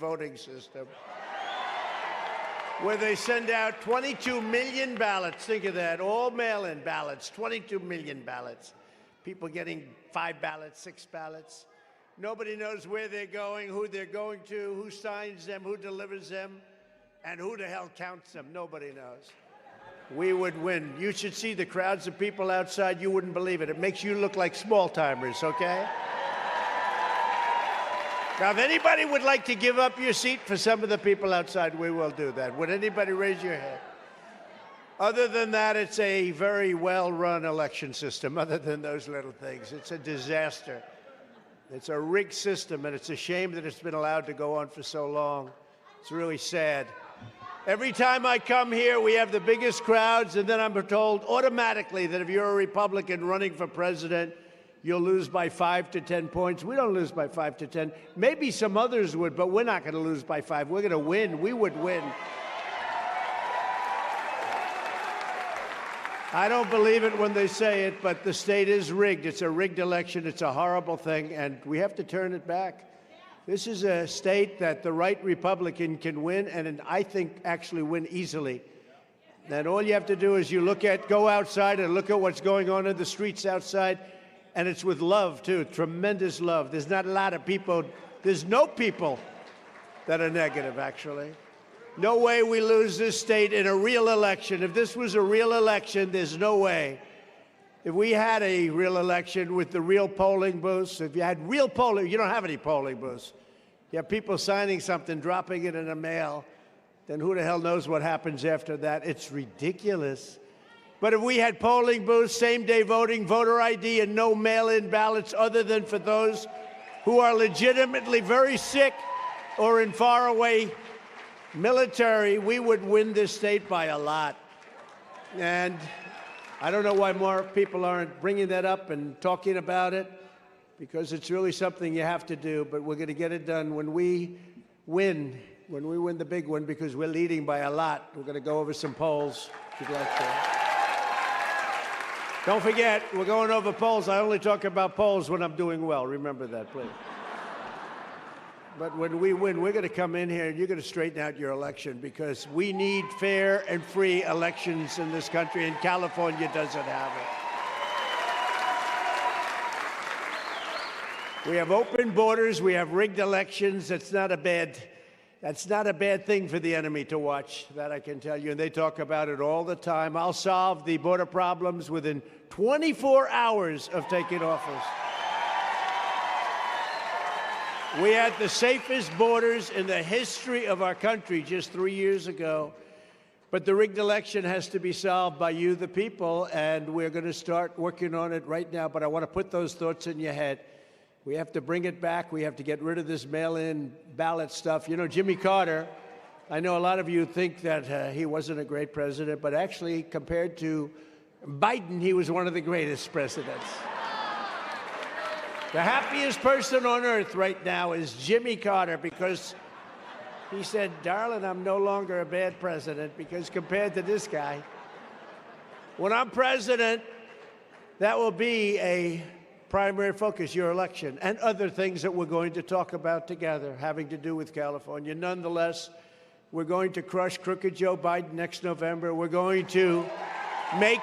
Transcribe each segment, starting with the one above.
voting system where they send out 22 million ballots. Think of that, all mail-in ballots, 22 million ballots. People getting 5 ballots, 6 ballots. Nobody knows where they're going, who they're going to, who signs them, who delivers them, and who the hell counts them. Nobody knows. We would win. You should see the crowds of people outside. You wouldn't believe it. It makes you look like small-timers, okay? Now, if anybody would like to give up your seat for some of the people outside, we will do that. Would anybody raise your hand? Other than that, it's a very well-run election system, other than those little things. It's a disaster. It's a rigged system, and it's a shame that it's been allowed to go on for so long. It's really sad. Every time I come here, we have the biggest crowds, and then I'm told automatically that if you're a Republican running for president, you'll lose by 5 to 10 points. We don't lose by 5 to 10. Maybe some others would, but we're not going to lose by 5. We're going to win. We would win. I don't believe it when they say it, but the state is rigged. It's a rigged election. It's a horrible thing, and we have to turn it back. This is a state that the right Republican can win, and I think actually win easily. And all you have to do is go outside and look at what's going on in the streets outside. And it's with love, too, tremendous love. There's not a lot of people, there's no people that are negative, actually. No way we lose this state in a real election. If this was a real election, there's no way. If we had a real election with the real polling booths, if you had real polling, you don't have any polling booths. You have people signing something, dropping it in a mail, then who the hell knows what happens after that? It's ridiculous. But if we had polling booths, same-day voting, voter ID, and no mail-in ballots other than for those who are legitimately very sick or in faraway military, we would win this state by a lot. And I don't know why more people aren't bringing that up and talking about it, because it's really something you have to do. But we're going to get it done when we win the big one, because we're leading by a lot. We're going to go over some polls, if you'd like to. Don't forget, we're going over polls. I only talk about polls when I'm doing well. Remember that, please. But when we win, we're going to come in here and you're going to straighten out your election, because we need fair and free elections in this country, and California doesn't have it. We have open borders. We have rigged elections. That's not a bad thing for the enemy to watch, that I can tell you. And they talk about it all the time. I'll solve the border problems within 24 hours of taking office. We had the safest borders in the history of our country just 3 years ago. But the rigged election has to be solved by you, the people, and we're going to start working on it right now. But I want to put those thoughts in your head. We have to bring it back. We have to get rid of this mail-in ballot stuff. You know, Jimmy Carter, I know a lot of you think that he wasn't a great president, but actually, compared to Biden, he was one of the greatest presidents. The happiest person on earth right now is Jimmy Carter, because he said, darling, I'm no longer a bad president, because compared to this guy, when I'm president, that will be a primary focus, your election, and other things that we're going to talk about together having to do with California. Nonetheless, we're going to crush crooked Joe Biden next November. We're going to make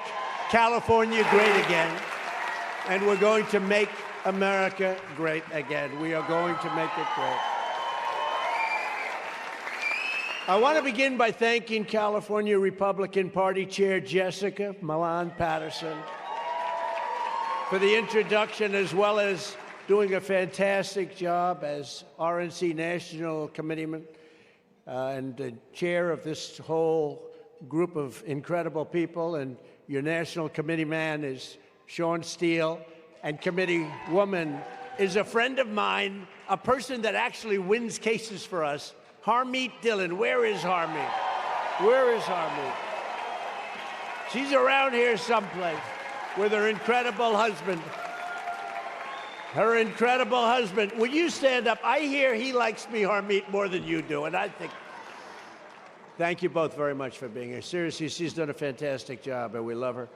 California great again, and we're going to make America great again. We are going to make it great. I want to begin by thanking California Republican Party Chair Jessica Milan Patterson for the introduction, as well as doing a fantastic job as RNC National Committeeman and the chair of this whole group of incredible people. And your National Committee man is Sean Steele, and committee woman is a friend of mine, a person that actually wins cases for us, Harmeet Dillon. Where is Harmeet? Where is Harmeet? She's around here someplace with her incredible husband. Her incredible husband. Will you stand up? I hear he likes me, Harmeet, more than you do, and I think... Thank you both very much for being here. Seriously, she's done a fantastic job, and we love her.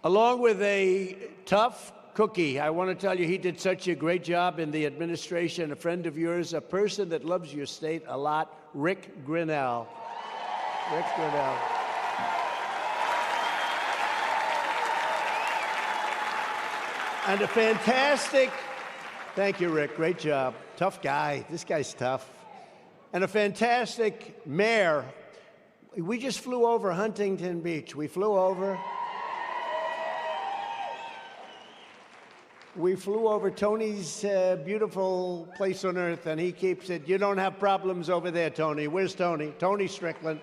Along with a tough, Cookie, I want to tell you he did such a great job in the administration. A friend of yours, a person that loves your state a lot, Rick Grinnell. Rick Grinnell. And a fantastic, thank you, Rick, great job. Tough guy, this guy's tough. And a fantastic mayor. We just flew over Huntington Beach. We flew over Tony's beautiful place on earth, and he keeps it, you don't have problems over there, Tony. Where's Tony? Tony Strickland.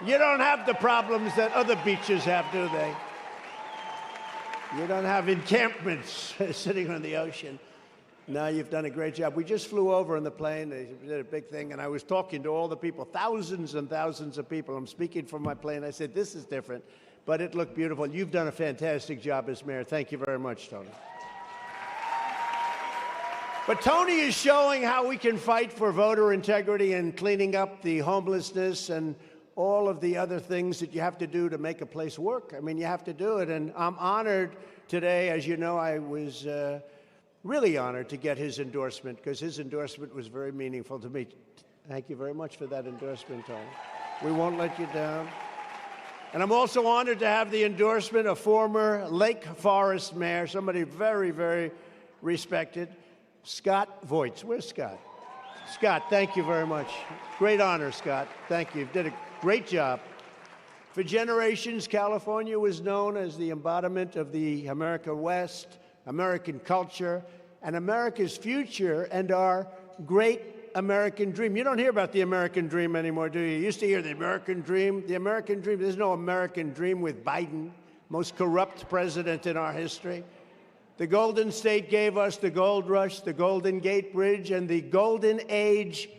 You don't have the problems that other beaches have, do they? You don't have encampments sitting on the ocean. No, you've done a great job. We just flew over on the plane. They did a big thing, and I was talking to all the people, thousands and thousands of people. I'm speaking from my plane. I said, this is different, but it looked beautiful. You've done a fantastic job as mayor. Thank you very much, Tony. But Tony is showing how we can fight for voter integrity and cleaning up the homelessness and all of the other things that you have to do to make a place work. I mean, you have to do it. And I'm honored today. As you know, I was really honored to get his endorsement, because his endorsement was very meaningful to me. Thank you very much for that endorsement, Tony. We won't let you down. And I'm also honored to have the endorsement of former Lake Forest Mayor, somebody very, very respected, Scott Voigt. Where's Scott? Scott, thank you very much. Great honor, Scott. Thank you. You did a great job. For generations, California was known as the embodiment of the America West, American culture, and America's future, and our great American dream. You don't hear about the American dream anymore, do you? You used to hear the American dream. The American dream, there's no American dream with Biden, most corrupt president in our history. The Golden State gave us the gold rush, the Golden Gate Bridge, and the golden age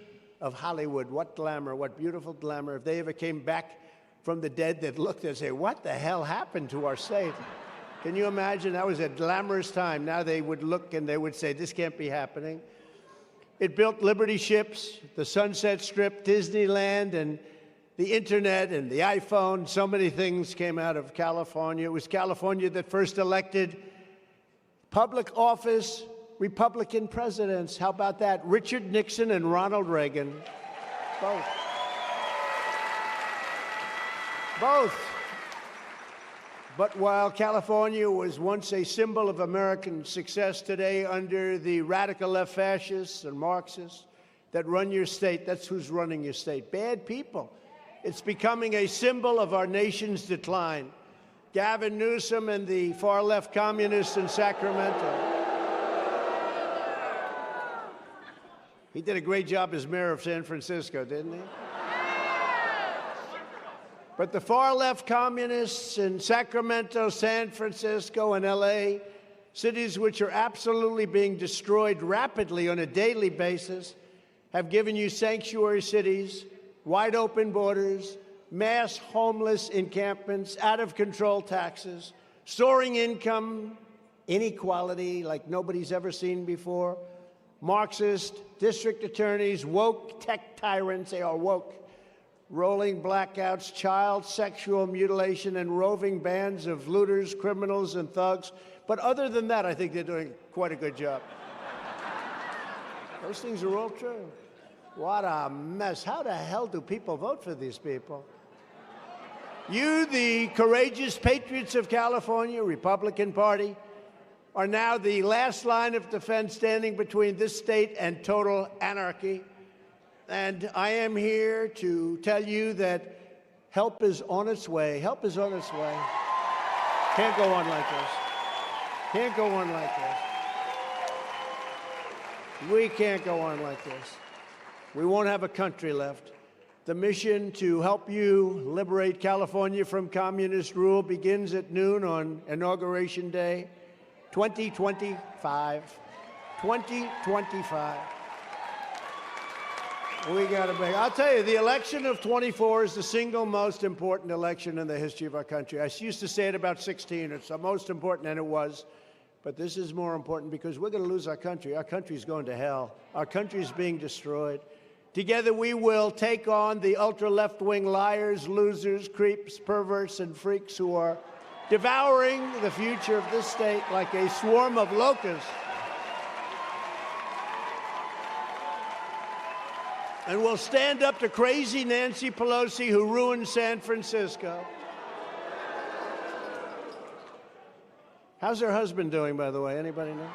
of Hollywood. What glamour, what beautiful glamour. If they ever came back from the dead, they'd look and say, what the hell happened to our state? Can you imagine? That was a glamorous time. Now they would look and they would say, this can't be happening. It built Liberty ships, the Sunset Strip, Disneyland, and the internet and the iPhone. So many things came out of California. It was California that first elected public office Republican presidents. How about that? Richard Nixon and Ronald Reagan. Both. Both. But while California was once a symbol of American success, today, under the radical left fascists and Marxists that run your state, that's who's running your state. Bad people. It's becoming a symbol of our nation's decline. Gavin Newsom and the far-left communists in Sacramento. He did a great job as mayor of San Francisco, didn't he? But the far-left communists in Sacramento, San Francisco, and LA, cities which are absolutely being destroyed rapidly on a daily basis, have given you sanctuary cities, wide-open borders, mass homeless encampments, out-of-control taxes, soaring income, inequality like nobody's ever seen before, Marxist district attorneys, woke tech tyrants, they are woke, rolling blackouts, child sexual mutilation, and roving bands of looters, criminals, and thugs. But other than that, I think they're doing quite a good job. Those things are all true. What a mess. How the hell do people vote for these people? You, the courageous patriots of California, Republican Party, are now the last line of defense standing between this state and total anarchy. And I am here to tell you that help is on its way. Help is on its way. Can't go on like this. Can't go on like this. We can't go on like this. We won't have a country left. The mission to help you liberate California from communist rule begins at noon on Inauguration Day, 2025. 2025. We got to make. I'll tell you, the election of 24 is the single most important election in the history of our country. I used to say it about 16. It's the most important, and it was. But this is more important because we're going to lose our country. Our country's going to hell. Our country's being destroyed. Together we will take on the ultra-left-wing liars, losers, creeps, perverts, and freaks who are devouring the future of this state like a swarm of locusts. And we'll stand up to crazy Nancy Pelosi, who ruined San Francisco. How's her husband doing, by the way? Anybody know?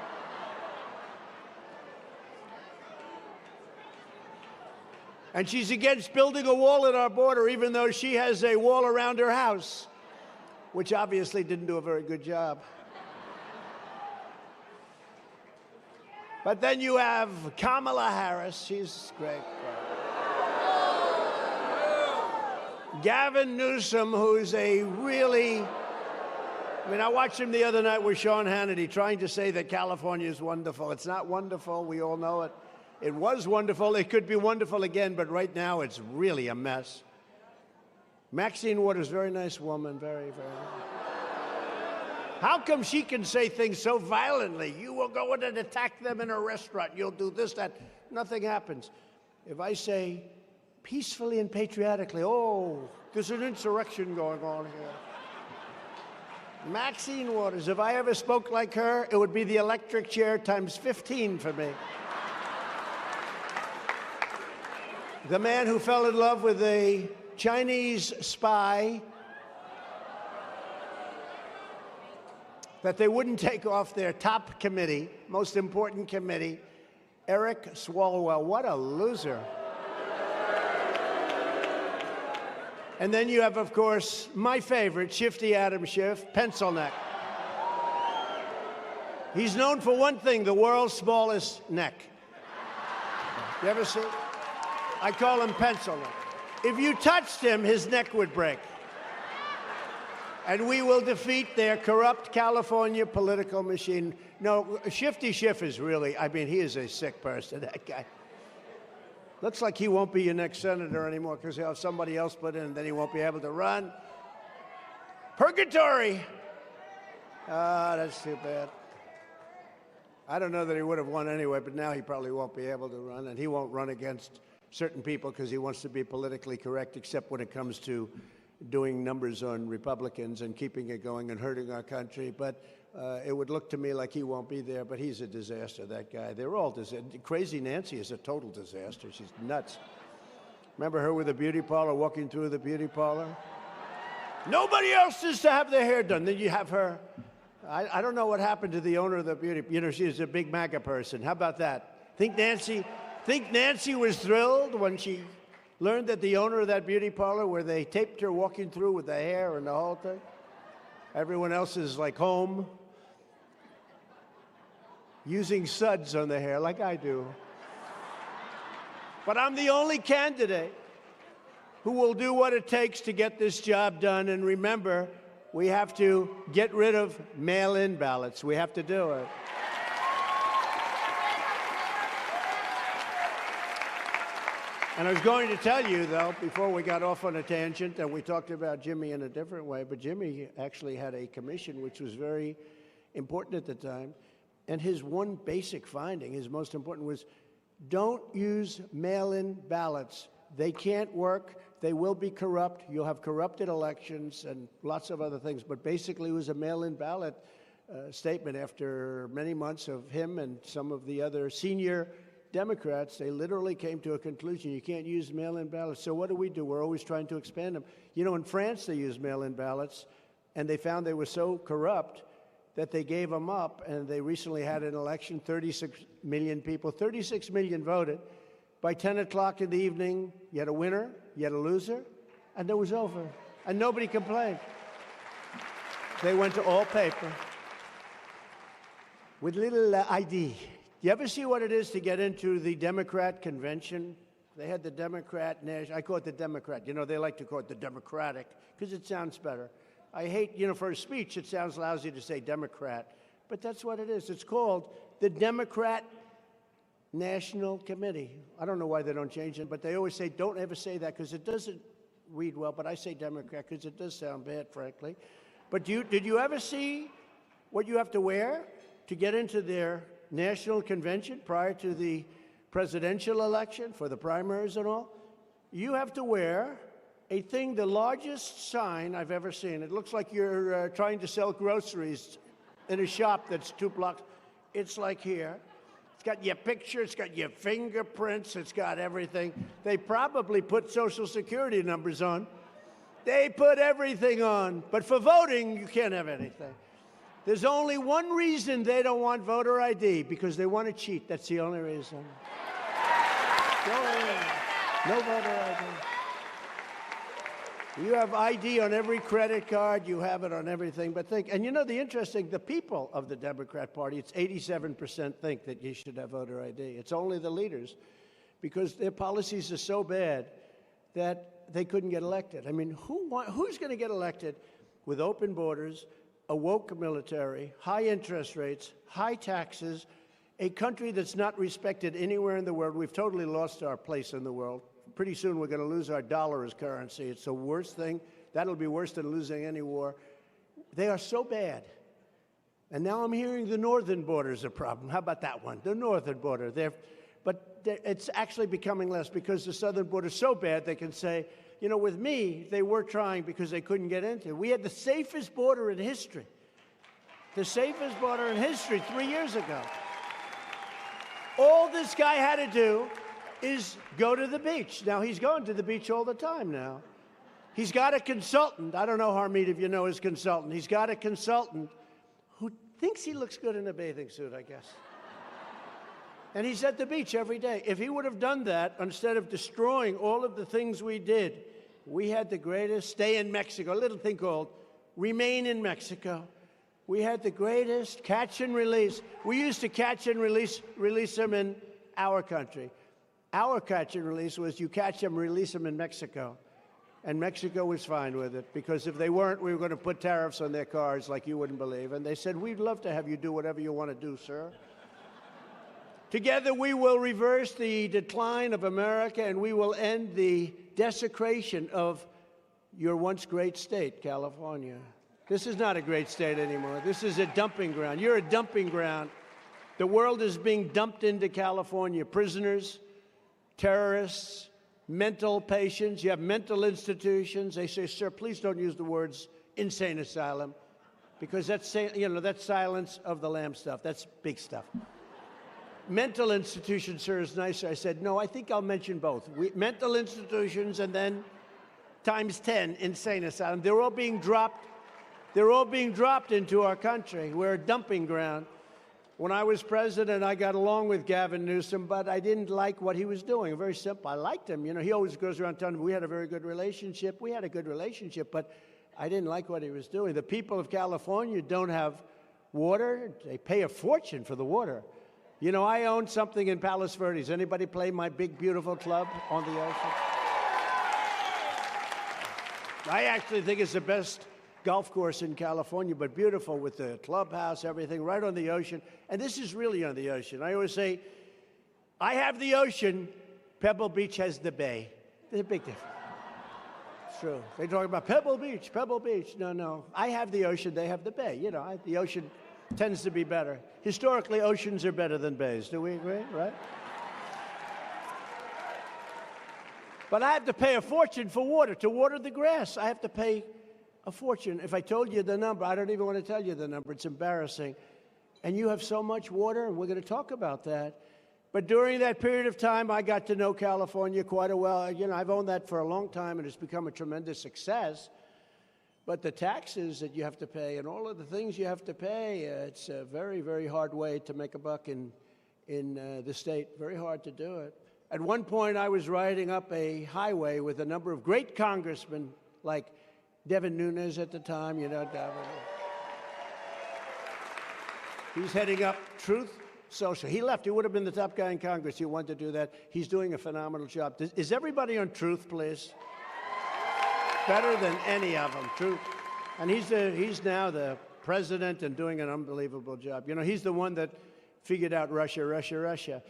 And she's against building a wall at our border, even though she has a wall around her house, which obviously didn't do a very good job. But then you have Kamala Harris. She's great. Gavin Newsom, who's a really... I mean, I watched him the other night with Sean Hannity trying to say that California is wonderful. It's not wonderful. We all know it. It was wonderful. It could be wonderful again, but right now it's really a mess. Maxine Waters, very nice woman, very, very nice. How come she can say things so violently? You will go in and attack them in a restaurant. You'll do this, that. Nothing happens. If I say peacefully and patriotically, oh, there's an insurrection going on here. Maxine Waters, if I ever spoke like her, it would be the electric chair times 15 for me. The man who fell in love with a Chinese spy that they wouldn't take off their top committee, most important committee, Eric Swalwell. What a loser. And then you have, of course, my favorite, Shifty Adam Schiff, pencil neck. He's known for one thing, the world's smallest neck. You ever see? I call him pencil neck. If you touched him, his neck would break. And we will defeat their corrupt California political machine. No, Shifty Schiff is really, I mean, he is a sick person, that guy. Looks like he won't be your next senator anymore because he'll have somebody else put in, and then he won't be able to run. Purgatory! Ah, that's too bad. I don't know that he would have won anyway, but now he probably won't be able to run, and he won't run against certain people because he wants to be politically correct, except when it comes to doing numbers on Republicans and keeping it going and hurting our country. But it would look to me like he won't be there, but he's a disaster, that guy. They're all disaster. Crazy Nancy is a total disaster. She's nuts. Remember her with the beauty parlor, walking through the beauty parlor? Nobody else is to have their hair done. Then you have her. I don't know what happened to the owner of the beauty. You know, she's a big MAGA person. How about that? Think Nancy was thrilled when she learned that the owner of that beauty parlor, where they taped her walking through with the hair and the whole thing, everyone else is like home, using suds on the hair like I do. But I'm the only candidate who will do what it takes to get this job done. And remember, we have to get rid of mail-in ballots. We have to do it. And I was going to tell you, though, before we got off on a tangent, and we talked about Jimmy in a different way, but Jimmy actually had a commission which was very important at the time. And his one basic finding, his most important, was don't use mail-in ballots. They can't work. They will be corrupt. You'll have corrupted elections and lots of other things. But basically, it was a mail-in ballot statement after many months of him and some of the other senior Democrats. They literally came to a conclusion. You can't use mail-in ballots. So what do? We're always trying to expand them. You know, in France, they used mail-in ballots, and they found they were so corrupt that they gave them up, and they recently had an election, 36 million people, 36 million voted. By 10 o'clock in the evening, you had a winner, you had a loser, and it was over. And nobody complained. They went to all paper with little ID. You ever see what it is to get into the Democrat convention? They had the Democrat National, I call it the Democrat. You know, they like to call it the Democratic because it sounds better. I hate, you know, for a speech, it sounds lousy to say Democrat, but that's what it is. It's called the Democrat National Committee. I don't know why they don't change it, but they always say, don't ever say that because it doesn't read well, but I say Democrat because it does sound bad, frankly. But did you ever see what you have to wear to get into their national convention prior to the presidential election for the primaries and all? You have to wear a thing, the largest sign I've ever seen. It looks like you're trying to sell groceries in a shop that's 2 blocks. It's like here. It's got your picture, it's got your fingerprints, it's got everything. They probably put Social Security numbers on. They put everything on. But for voting, you can't have anything. There's only one reason they don't want voter ID, because they want to cheat. That's the only reason. No voter ID. You have ID on every credit card. You have it on everything. But think, and you know the interesting, the people of the Democrat Party, it's 87% think that you should have voter ID. It's only the leaders, because their policies are so bad that they couldn't get elected. I mean, who's going to get elected with open borders, a woke military, high interest rates, high taxes, a country that's not respected anywhere in the world? We've totally lost our place in the world. Pretty soon we're going to lose our dollar as currency. It's the worst thing. That'll be worse than losing any war. They are so bad. And now I'm hearing the northern border is a problem. How about that one? The northern border. It's actually becoming less, because the southern border is so bad they can say, you know, with me, they were trying because they couldn't get into it. We had the safest border in history. The safest border in history 3 years ago. All this guy had to do is go to the beach. Now, he's going to the beach all the time now. He's got a consultant. I don't know, Harmeet, if you know his consultant. He's got a consultant who thinks he looks good in a bathing suit, I guess. And he's at the beach every day. If he would have done that, instead of destroying all of the things we did, we had the greatest stay in Mexico, a little thing called remain in Mexico. We had the greatest catch and release. We used to catch and release them in our country. Our catch and release was you catch them, release them in Mexico. And Mexico was fine with it, because if they weren't, we were going to put tariffs on their cars like you wouldn't believe. And they said, we'd love to have you do whatever you want to do, sir. Together we will reverse the decline of America, and we will end the desecration of your once great state, California. This is not a great state anymore. This is a dumping ground. You're a dumping ground. The world is being dumped into California. Prisoners, terrorists, mental patients. You have mental institutions. They say, sir, please don't use the words insane asylum, because that's, you know, that's Silence of the Lambs stuff. That's big stuff. Mental institutions, sir, is nicer. I said, no, I think I'll mention both. Mental institutions, and then times 10, insane asylum. They're all being dropped. They're all being dropped into our country. We're a dumping ground. When I was president, I got along with Gavin Newsom, but I didn't like what he was doing. Very simple. I liked him. You know, he always goes around telling me we had a very good relationship. We had a good relationship, but I didn't like what he was doing. The people of California don't have water. They pay a fortune for the water. You know, I own something in Palos Verdes. Anybody play my big, beautiful club on the ocean? I actually think it's the best golf course in California, but beautiful, with the clubhouse, everything, right on the ocean. And this is really on the ocean. I always say, I have the ocean, Pebble Beach has the bay. There's a big difference. It's true. They talk about Pebble Beach, Pebble Beach. No, no. I have the ocean, they have the bay. You know, the ocean tends to be better. Historically, oceans are better than bays. Do we agree, right? But I have to pay a fortune for water. To water the grass, I have to pay a fortune. If I told you the number, I don't even want to tell you the number. It's embarrassing. And you have so much water, and we're going to talk about that. But during that period of time, I got to know California quite a well. You know, I've owned that for a long time, and it's become a tremendous success. But the taxes that you have to pay and all of the things you have to pay, it's a very, very hard way to make a buck in the state. Very hard to do it. At one point, I was riding up a highway with a number of great congressmen, like Devin Nunes at the time, you know, Devin. He's heading up Truth Social. He left. He would have been the top guy in Congress. He wanted to do that. He's doing a phenomenal job. Is everybody on Truth, please? Better than any of them, Truth. And he's now the president and doing an unbelievable job. You know, he's the one that figured out Russia.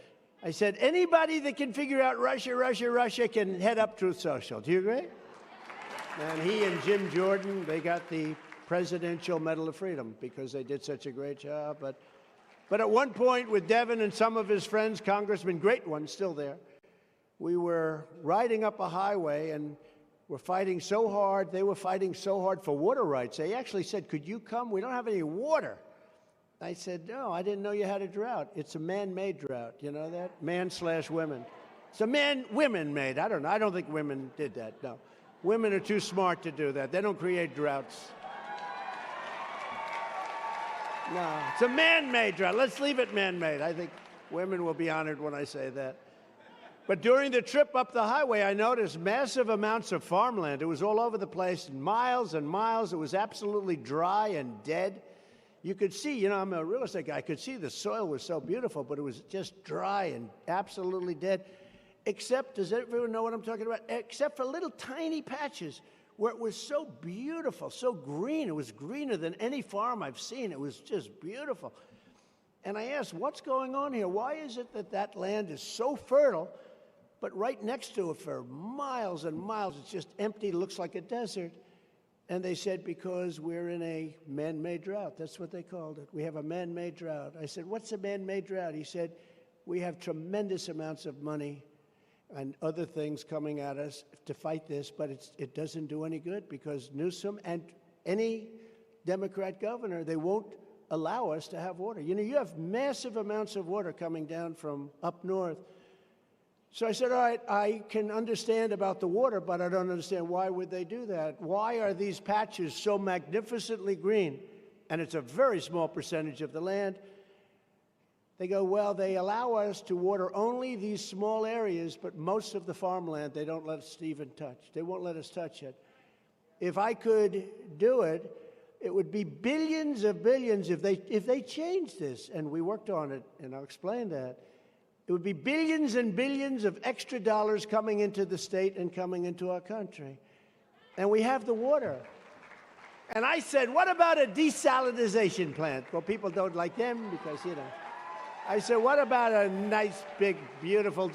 I said, anybody that can figure out Russia can head up Truth Social. Do you agree? And he and Jim Jordan, they got the Presidential Medal of Freedom because they did such a great job. But at one point with Devin and some of his friends, congressmen, great ones, still there, we were riding up a highway, and were fighting so hard. They were fighting so hard for water rights. They actually said, could you come? We don't have any water. I said, no, I didn't know you had a drought. It's a man-made drought. You know that? Man/women. It's a women-made. I don't know. I don't think women did that, no. Women are too smart to do that. They don't create droughts. No, it's a man-made drought. Let's leave it man-made. I think women will be honored when I say that. But during the trip up the highway, I noticed massive amounts of farmland. It was all over the place, miles and miles. It was absolutely dry and dead. You could see, you know, I'm a real estate guy. I could see the soil was so beautiful, but it was just dry and absolutely dead. Except, does everyone know what I'm talking about? Except for little tiny patches where it was so beautiful, so green. It was greener than any farm I've seen. It was just beautiful. And I asked, what's going on here? Why is it that that land is so fertile, but right next to it for miles and miles, it's just empty, looks like a desert? And they said, because we're in a man-made drought. That's what they called it. We have a man-made drought. I said, what's a man-made drought? He said, we have tremendous amounts of money and other things coming at us to fight this, but it doesn't do any good because Newsom and any Democrat governor, they won't allow us to have water. You know, you have massive amounts of water coming down from up north. So I said, all right, I can understand about the water, but I don't understand why would they do that? Why are these patches so magnificently green? And it's a very small percentage of the land. They go, well, they allow us to water only these small areas, but most of the farmland they don't let us even touch. They won't let us touch it. If I could do it, it would be billions of billions if they changed this. And we worked on it, and I'll explain that. It would be billions and billions of extra dollars coming into the state and coming into our country. And we have the water. And I said, what about a desalinization plant? Well, people don't like them because, you know. I said, what about a nice, big, beautiful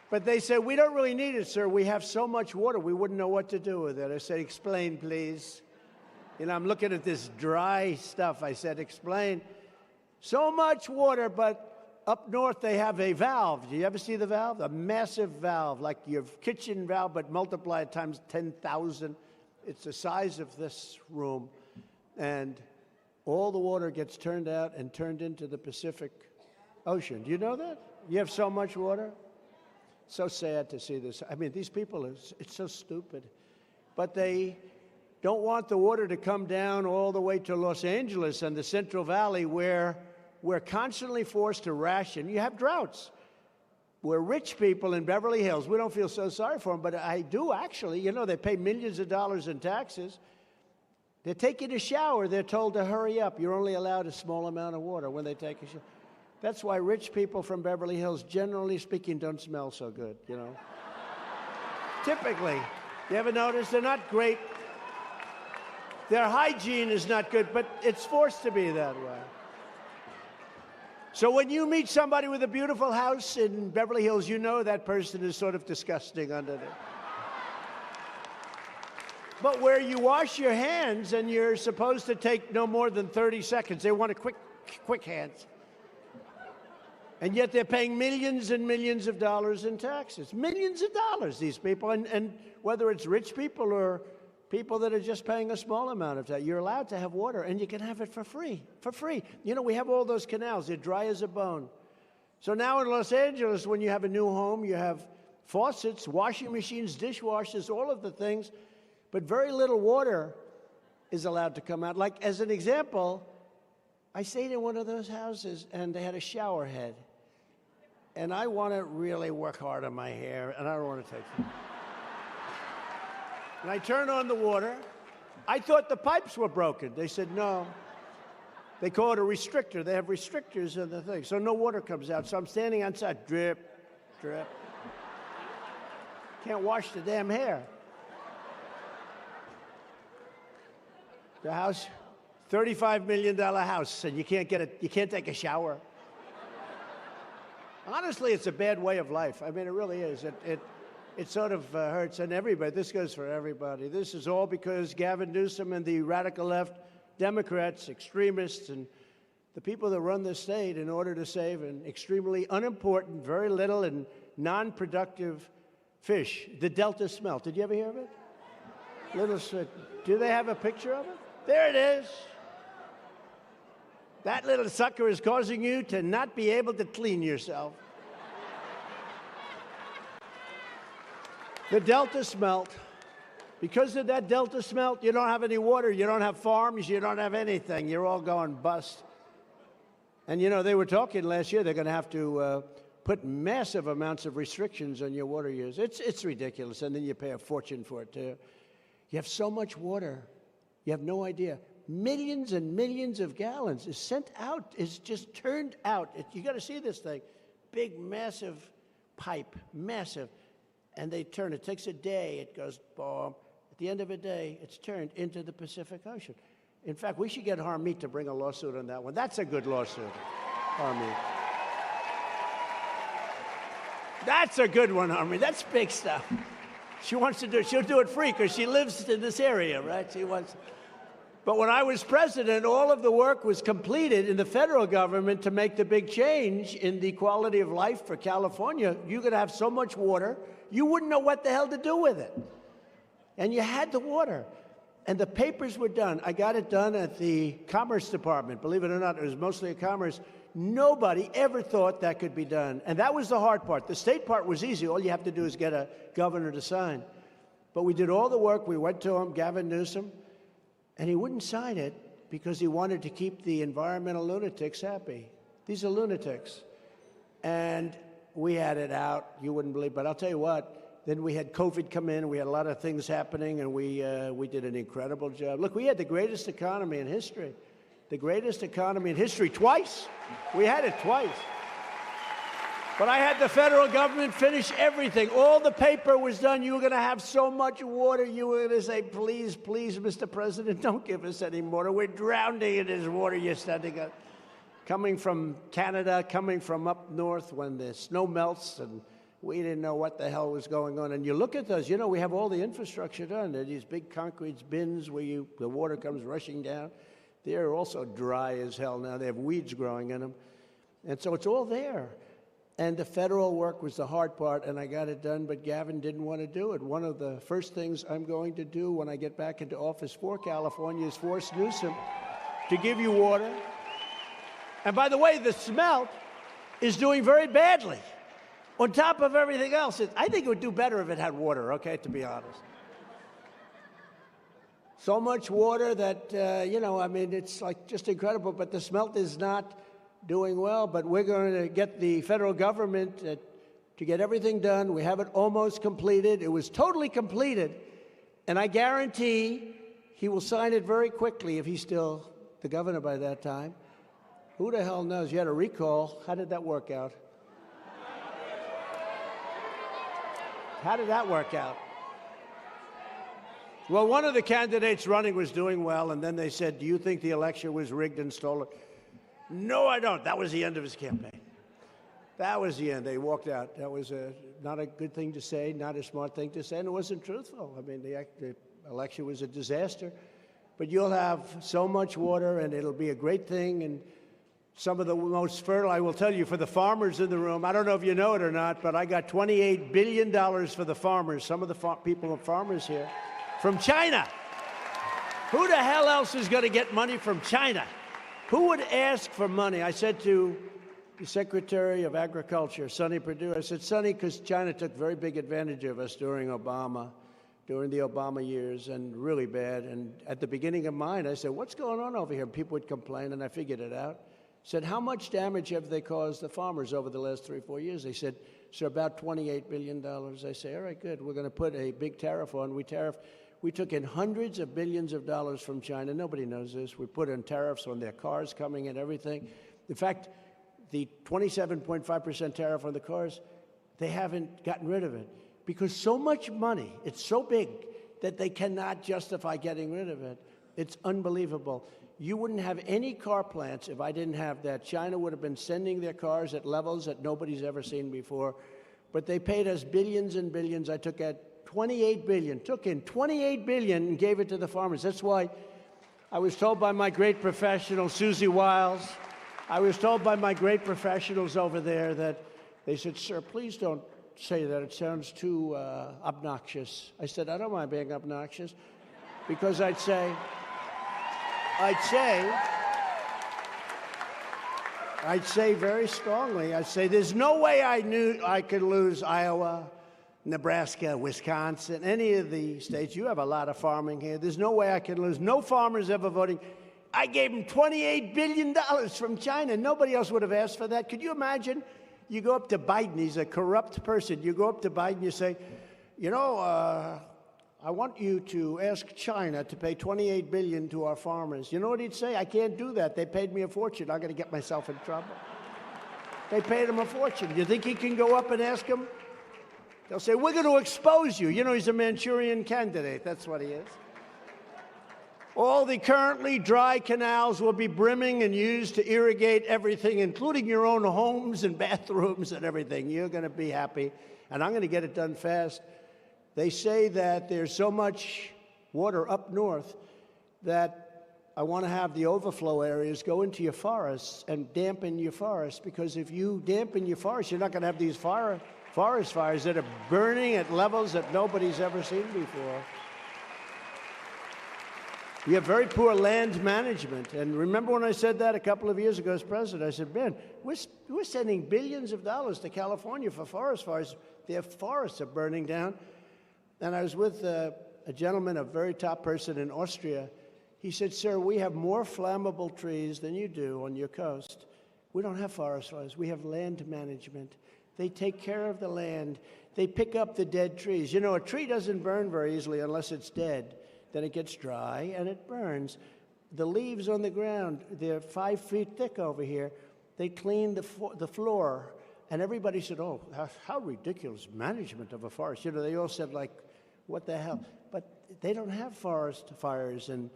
But they said, we don't really need it, sir. We have so much water, we wouldn't know what to do with it. I said, explain, please. You know, I'm looking at this dry stuff. I said, explain. So much water, but up north, they have a valve. Do you ever see the valve? A massive valve, like your kitchen valve, but multiplied times 10,000. It's the size of this room. And all the water gets turned out and turned into the Pacific Ocean. Do you know that? You have so much water? So sad to see this. I mean, these people, it's so stupid. But they don't want the water to come down all the way to Los Angeles and the Central Valley where we're constantly forced to ration. You have droughts. We're rich people in Beverly Hills. We don't feel so sorry for them, but I do actually. You know, they pay millions of dollars in taxes. They're taking a shower. They're told to hurry up. You're only allowed a small amount of water when they take a shower. That's why rich people from Beverly Hills, generally speaking, don't smell so good, you know. Typically. You ever notice? They're not great. Their hygiene is not good, but it's forced to be that way. So when you meet somebody with a beautiful house in Beverly Hills, you know that person is sort of disgusting under there. But where you wash your hands and you're supposed to take no more than 30 seconds, they want a quick hands. And yet they're paying millions and millions of dollars in taxes. Millions of dollars, these people. And whether it's rich people or people that are just paying a small amount of tax, you're allowed to have water, and you can have it for free, You know, we have all those canals. They're dry as a bone. So now in Los Angeles, when you have a new home, you have faucets, washing machines, dishwashers, all of the things, but very little water is allowed to come out. Like, as an example, I stayed in one of those houses, and they had a shower head. And I want to really work hard on my hair, and I don't want to take it. And I turned on the water. I thought the pipes were broken. They said, no. They call it a restrictor. They have restrictors in the thing, so no water comes out. So I'm standing outside, drip, drip. Can't wash the damn hair. The house, $35 million house, and you can't take a shower. Honestly, it's a bad way of life. I mean, it really is. It sort of hurts, and everybody. This goes for everybody. This is all because Gavin Newsom and the radical left Democrats, extremists, and the people that run the state in order to save an extremely unimportant, very little and non-productive fish, the Delta smelt. Did you ever hear of it? Do they have a picture of it? There it is. That little sucker is causing you to not be able to clean yourself. The Delta smelt. Because of that Delta smelt, you don't have any water, you don't have farms, you don't have anything. You're all going bust. And, you know, they were talking last year they're going to have to put massive amounts of restrictions on your water use. It's ridiculous, and then you pay a fortune for it, too. You have so much water, you have no idea. Millions and millions of gallons is sent out, is just turned out. You got to see this thing. Big, massive pipe, massive. And they turn, it takes a day, it goes boom. At the end of a day, it's turned into the Pacific Ocean. In fact, we should get Harmeet to bring a lawsuit on that one. That's a good lawsuit, Harmeet. That's a good one, Harmeet. That's big stuff. She wants to do it. She'll do it free because she lives in this area, right? She wants. But when I was president, all of the work was completed in the federal government to make the big change in the quality of life for California. You could have so much water, you wouldn't know what the hell to do with it. And you had the water. And the papers were done. I got it done at the Commerce Department. Believe it or not, it was mostly a commerce. Nobody ever thought that could be done. And that was the hard part. The state part was easy. All you have to do is get a governor to sign. But we did all the work. We went to him, Gavin Newsom, and he wouldn't sign it because he wanted to keep the environmental lunatics happy. These are lunatics. And we had it out. You wouldn't believe, but I'll tell you what. Then we had COVID come in. We had a lot of things happening, and we did an incredible job. Look, we had the greatest economy in history. The greatest economy in history twice. We had it twice. But I had the federal government finish everything. All the paper was done. You were going to have so much water. You were going to say, please, please, Mr. President, don't give us any water. We're drowning in this water you're sending us. Coming from Canada, coming from up north when the snow melts, and we didn't know what the hell was going on. And you look at those, you know, we have all the infrastructure done. There are these big concrete bins where the water comes rushing down. They're also dry as hell now. They have weeds growing in them. And so it's all there. And the federal work was the hard part, and I got it done, but Gavin didn't want to do it. One of the first things I'm going to do when I get back into office for California is force Newsom to give you water. And by the way, the smelt is doing very badly. On top of everything else, I think it would do better if it had water, okay, to be honest. So much water that, you know, I mean, it's like just incredible, but the smelt is not doing well, but we're going to get the federal government to get everything done. We have it almost completed. It was totally completed, and I guarantee he will sign it very quickly if he's still the governor by that time. Who the hell knows? You had a recall. How did that work out? How did that work out? Well, one of the candidates running was doing well, and then they said, do you think the election was rigged and stolen? No, I don't. That was the end of his campaign. That was the end. They walked out. That was not a good thing to say, not a smart thing to say, and it wasn't truthful. I mean, the election was a disaster. But you'll have so much water, and it'll be a great thing, and some of the most fertile, I will tell you, for the farmers in the room, I don't know if you know it or not, but I got $28 billion for the farmers, some of the people and farmers here, from China. Who the hell else is going to get money from China? Who would ask for money? I said to the Secretary of Agriculture, Sonny Perdue, I said, Sonny, because China took very big advantage of us during the Obama years, and really bad. And at the beginning of mine, I said, what's going on over here? And people would complain, and I figured it out. Said, how much damage have they caused the farmers over the last 3 or 4 years? They said, sir, about $28 billion. I say, all right, good. We're going to put a big tariff on. We took in hundreds of billions of dollars from China. Nobody knows this. We put in tariffs on their cars coming and everything. In fact, the 27.5% tariff on the cars, they haven't gotten rid of it because so much money, it's so big that they cannot justify getting rid of it. It's unbelievable. You wouldn't have any car plants if I didn't have that. China would have been sending their cars at levels that nobody's ever seen before. But they paid us billions and billions. I took in $28 billion and gave it to the farmers. That's why I was told by my great professional, Susie Wiles, I was told by my great professionals over there that they said, sir, please don't say that. It sounds too obnoxious. I said, I don't mind being obnoxious, because I'd say very strongly, I'd say there's no way I could lose Iowa, Nebraska, Wisconsin, any of the states. You have a lot of farming here. There's no way I can lose. No farmers ever voting. I gave them $28 billion from China. Nobody else would have asked for that. Could you imagine? You go up to Biden. He's a corrupt person. You go up to Biden, you say, you know, I want you to ask China to pay $28 billion to our farmers. You know what he'd say? I can't do that. They paid me a fortune. I'm going to get myself in trouble. They paid him a fortune. You think he can go up and ask him? They'll say, we're going to expose you. You know, he's a Manchurian candidate. That's what he is. All the currently dry canals will be brimming and used to irrigate everything, including your own homes and bathrooms and everything. You're going to be happy, and I'm going to get it done fast. They say that there's so much water up north that I want to have the overflow areas go into your forests and dampen your forests, because if you dampen your forests, you're not going to have these forest fires that are burning at levels that nobody's ever seen before. We have very poor land management. And remember when I said that a couple of years ago as president, I said, man, we're sending billions of dollars to California for forest fires. Their forests are burning down. And I was with a gentleman, a very top person in Austria. He said, sir, we have more flammable trees than you do on your coast. We don't have forest fires. We have land management. They take care of the land. They pick up the dead trees. You know, a tree doesn't burn very easily unless it's dead. Then it gets dry and it burns. The leaves on the ground, they're 5 feet thick over here. They clean the floor. And everybody said, oh, how ridiculous management of a forest. You know, they all said, like, what the hell? But they don't have forest fires in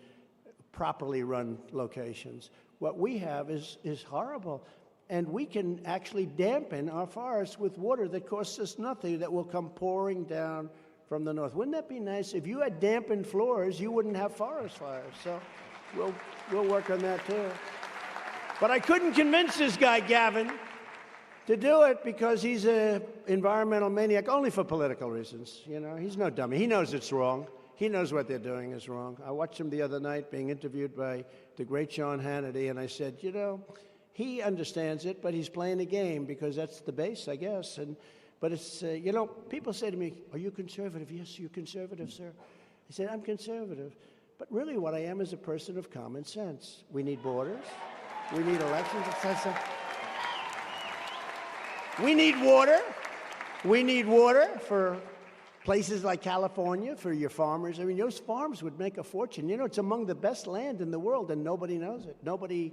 properly run locations. What we have is horrible. And we can actually dampen our forests with water that costs us nothing, that will come pouring down from the north. Wouldn't that be nice? If you had dampened floors, you wouldn't have forest fires. So we'll work on that too. But I couldn't convince this guy, Gavin, to do it, because he's an environmental maniac, only for political reasons. You know, he's no dummy. He knows it's wrong. He knows what they're doing is wrong. I watched him the other night being interviewed by the great Sean Hannity, and I said, you know, he understands it, but he's playing a game, because that's the base, I guess. But it's, you know, people say to me, are you conservative? Yes, you're conservative, sir. I said, I'm conservative. But really what I am is a person of common sense. We need borders. We need elections. We need water. We need water for places like California, for your farmers. I mean, those farms would make a fortune. You know, it's among the best land in the world, and nobody knows it. Nobody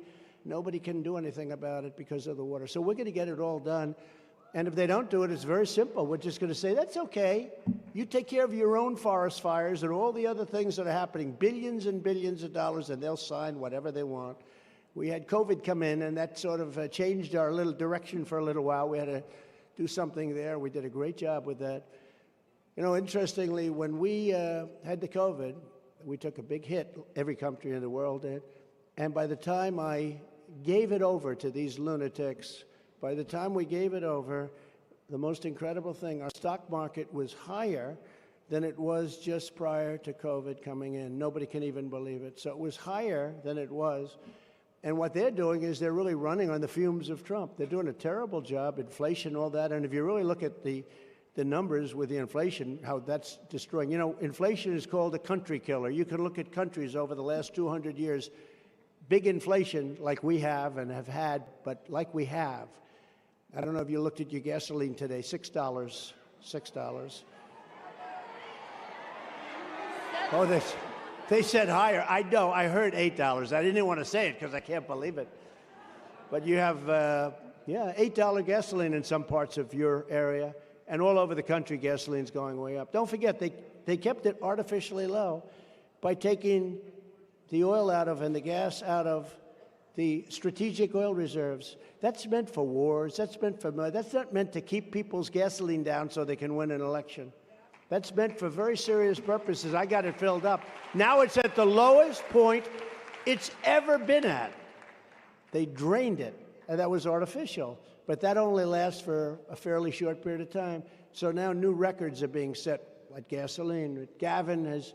can do anything about it because of the water. So we're going to get it all done. And if they don't do it, it's very simple. We're just going to say, that's okay. You take care of your own forest fires and all the other things that are happening, billions and billions of dollars, and they'll sign whatever they want. We had COVID come in, and that sort of changed our little direction for a little while. We had to do something there. We did a great job with that. You know, interestingly, when we had the COVID, we took a big hit. Every country in the world did. And by the time I gave it over to these lunatics, by the time we gave it over, the most incredible thing, our stock market was higher than it was just prior to COVID coming in. Nobody can even believe it. So it was higher than it was. And what they're doing is they're really running on the fumes of Trump. They're doing a terrible job, inflation, all that. And if you really look at the numbers with the inflation, how that's destroying. You know, inflation is called a country killer. You can look at countries over the last 200 years, big inflation like we have and have had, but like we have. I don't know if you looked at your gasoline today, $6. Oh, they said higher. I know, I heard $8. I didn't want to say it because I can't believe it. But you have, $8 gasoline in some parts of your area, and all over the country, gasoline's going way up. Don't forget, they kept it artificially low by taking the oil out of and the gas out of the strategic oil reserves. That's meant for wars. That's not meant to keep people's gasoline down so they can win an election. That's meant for very serious purposes. I got it filled up. Now it's at the lowest point it's ever been at. They drained it, and that was artificial. But that only lasts for a fairly short period of time. So now new records are being set at gasoline. Gavin has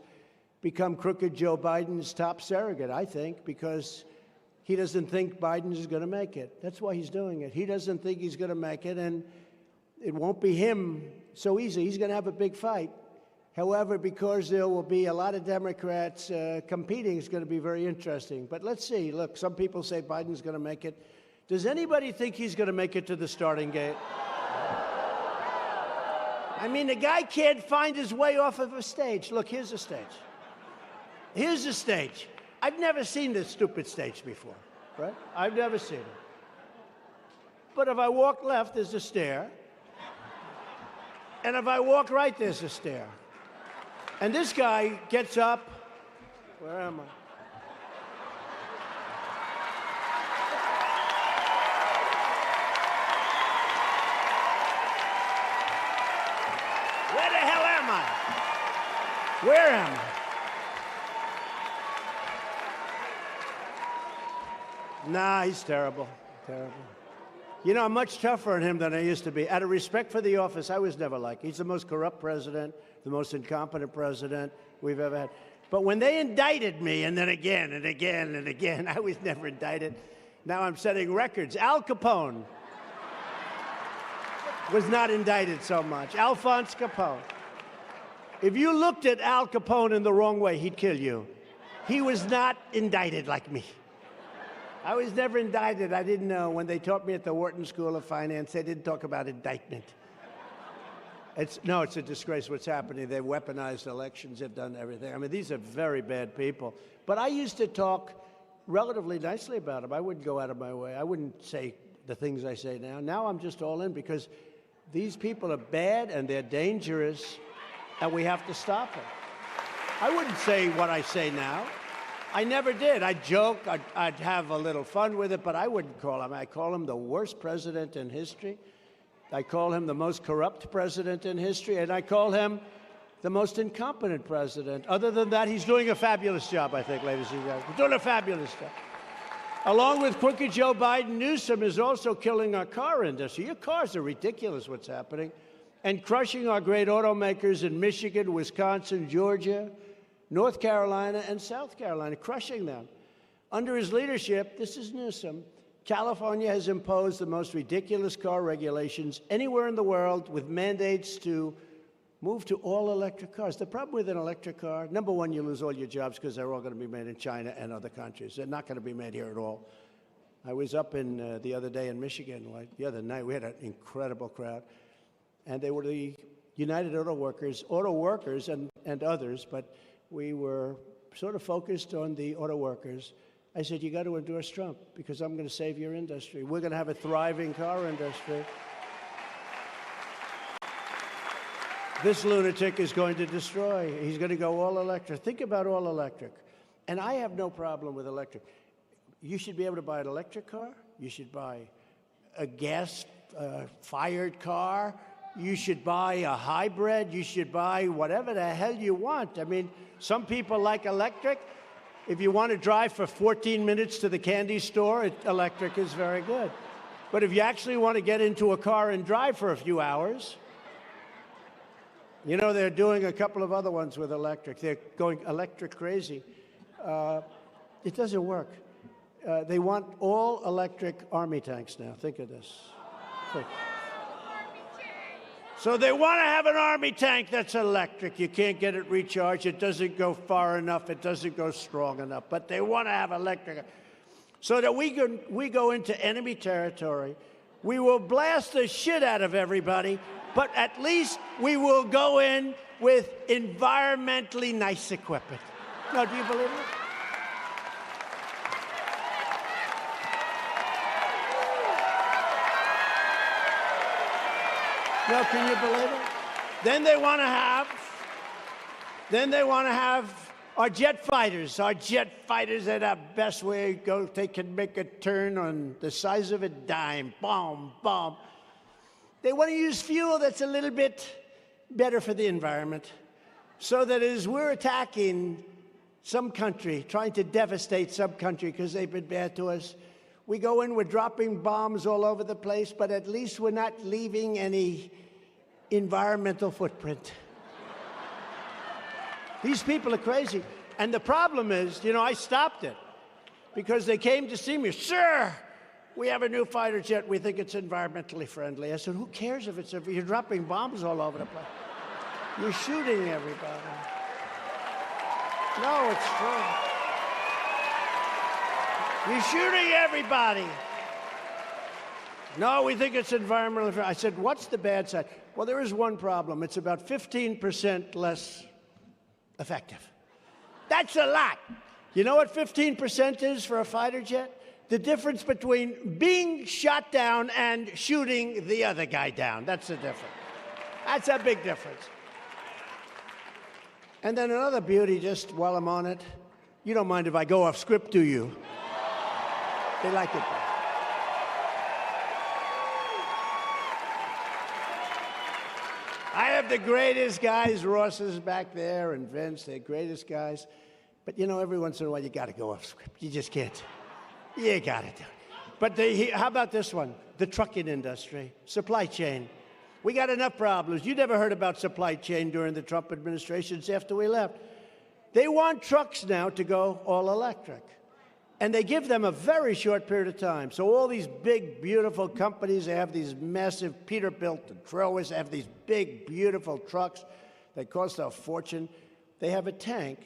become crooked Joe Biden's top surrogate, I think, because he doesn't think Biden is going to make it. That's why he's doing it. He doesn't think he's going to make it, and it won't be him so easy. He's going to have a big fight. However, because there will be a lot of Democrats competing, it's going to be very interesting. But let's see. Look, some people say Biden's going to make it. Does anybody think he's going to make it to the starting gate? I mean, the guy can't find his way off of a stage. Look, here's a stage. Here's a stage. I've never seen this stupid stage before, right? I've never seen it. But if I walk left, there's a stair. And if I walk right, there's a stair. And this guy gets up. Where am I? Where the hell am I? Where am I? Nah, he's terrible. Terrible. You know, I'm much tougher on him than I used to be. Out of respect for the office, I was never like. He's the most corrupt president, the most incompetent president we've ever had. But when they indicted me, and then again and again and again, I was never indicted. Now I'm setting records. Al Capone was not indicted so much. Alphonse Capone. If you looked at Al Capone in the wrong way, he'd kill you. He was not indicted like me. I was never indicted. I didn't know. When they taught me at the Wharton School of Finance, they didn't talk about indictment. It's a disgrace what's happening. They've weaponized elections. They've done everything. I mean, these are very bad people. But I used to talk relatively nicely about them. I wouldn't go out of my way. I wouldn't say the things I say now. Now I'm just all in because these people are bad and they're dangerous, and we have to stop them. I wouldn't say what I say now. I never did. I'd joke, I'd have a little fun with it, but I wouldn't call him. I call him the worst president in history. I call him the most corrupt president in history, and I call him the most incompetent president. Other than that, he's doing a fabulous job, I think, ladies and gentlemen. He's doing a fabulous job. Along with crooked Joe Biden, Newsom is also killing our car industry. Your cars are ridiculous, what's happening, and crushing our great automakers in Michigan, Wisconsin, Georgia, North Carolina, and South Carolina, crushing them. Under his leadership, this is Newsom, California has imposed the most ridiculous car regulations anywhere in the world with mandates to move to all-electric cars. The problem with an electric car, number one, you lose all your jobs because they're all going to be made in China and other countries. They're not going to be made here at all. I was up in the other day in Michigan, the other night. We had an incredible crowd. And they were the United Auto Workers and others, but we were sort of focused on the auto workers. I said, you got to endorse Trump because I'm going to save your industry. We're going to have a thriving car industry. This lunatic is going to destroy. He's going to go all electric. Think about all electric. And I have no problem with electric. You should be able to buy an electric car. You should buy a gas-fired car. You should buy a hybrid. You should buy whatever the hell you want. I mean, some people like electric. If you want to drive for 14 minutes to the candy store, electric is very good. But if you actually want to get into a car and drive for a few hours, you know, they're doing a couple of other ones with electric. They're going electric crazy. It doesn't work. They want all electric army tanks now. Think of this. So they want to have an army tank that's electric. You can't get it recharged. It doesn't go far enough. It doesn't go strong enough. But they want to have electric. So that we go into enemy territory. We will blast the shit out of everybody, but at least we will go in with environmentally nice equipment. Now, do you believe it? No, can you believe it? Then they want to have our jet fighters. Our jet fighters are the best way to go. They can make a turn on the size of a dime. Boom, boom. They want to use fuel that's a little bit better for the environment. So that as we're attacking some country, trying to devastate some country because they've been bad to us, we go in, we're dropping bombs all over the place, but at least we're not leaving any environmental footprint. These people are crazy. And the problem is, I stopped it because they came to see me. Sir, we have a new fighter jet. We think it's environmentally friendly. I said, who cares if you're dropping bombs all over the place. You're shooting everybody. No, it's true. You're shooting everybody. No, we think it's environmentally friendly. I said, what's the bad side? Well, there is one problem. It's about 15% less effective. That's a lot. You know what 15% is for a fighter jet? The difference between being shot down and shooting the other guy down. That's the difference. That's a big difference. And then another beauty, just while I'm on it, you don't mind if I go off script, do you? They like it. I have the greatest guys. Ross is back there and Vince, they're greatest guys. But every once in a while you got to go off script. You just can't. You got to do it. But how about this one? The trucking industry, supply chain. We got enough problems. You never heard about supply chain during the Trump administrations after we left. They want trucks now to go all electric. And they give them a very short period of time. So all these big, beautiful companies, they have these massive Peterbilt and Trowers, they have these big, beautiful trucks that cost a fortune. They have a tank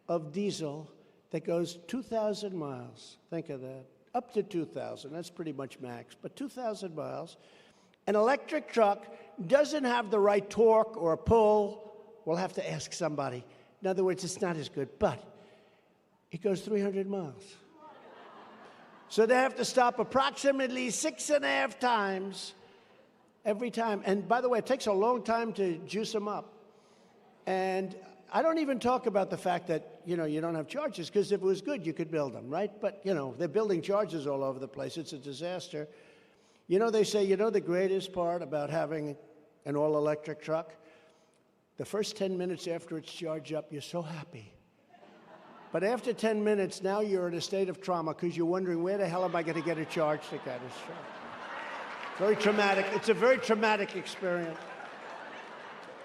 of diesel that goes 2,000 miles. Think of that. Up to 2,000. That's pretty much max. But 2,000 miles. An electric truck doesn't have the right torque or pull. We'll have to ask somebody. In other words, it's not as good. But it goes 300 miles. So they have to stop approximately 6.5 times every time. And by the way, it takes a long time to juice them up. And I don't even talk about the fact that, you don't have charges, because if it was good, you could build them, right? But, they're building charges all over the place. It's a disaster. They say, the greatest part about having an all-electric truck? The first 10 minutes after it's charged up, you're so happy. But after 10 minutes, now you're in a state of trauma because you're wondering, where the hell am I going to get a charge to get this truck? Very traumatic. It's a very traumatic experience.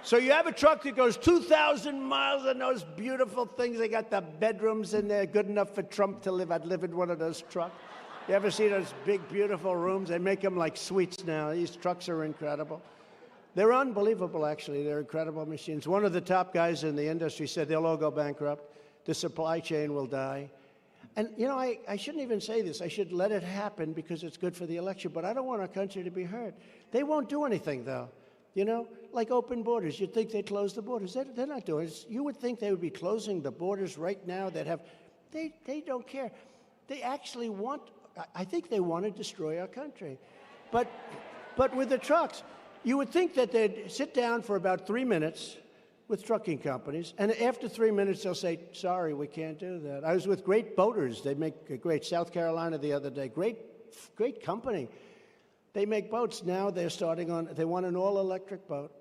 So you have a truck that goes 2,000 miles and those beautiful things. They got the bedrooms in there good enough for Trump to live. I'd live in one of those trucks. You ever see those big, beautiful rooms? They make them like suites now. These trucks are incredible. They're unbelievable, actually. They're incredible machines. One of the top guys in the industry said they'll all go bankrupt. The supply chain will die. And, I shouldn't even say this. I should let it happen because it's good for the election. But I don't want our country to be hurt. They won't do anything, though. Like open borders. You'd think they'd close the borders. They're not doing it. You would think they would be closing the borders right now. They don't care. They actually I think they want to destroy our country. But with the trucks, you would think that they'd sit down for about 3 minutes with trucking companies, and after 3 minutes, they'll say, sorry, we can't do that. I was with Great Boaters. They make a great South Carolina the other day. Great company. They make boats. Now they want an all-electric boat.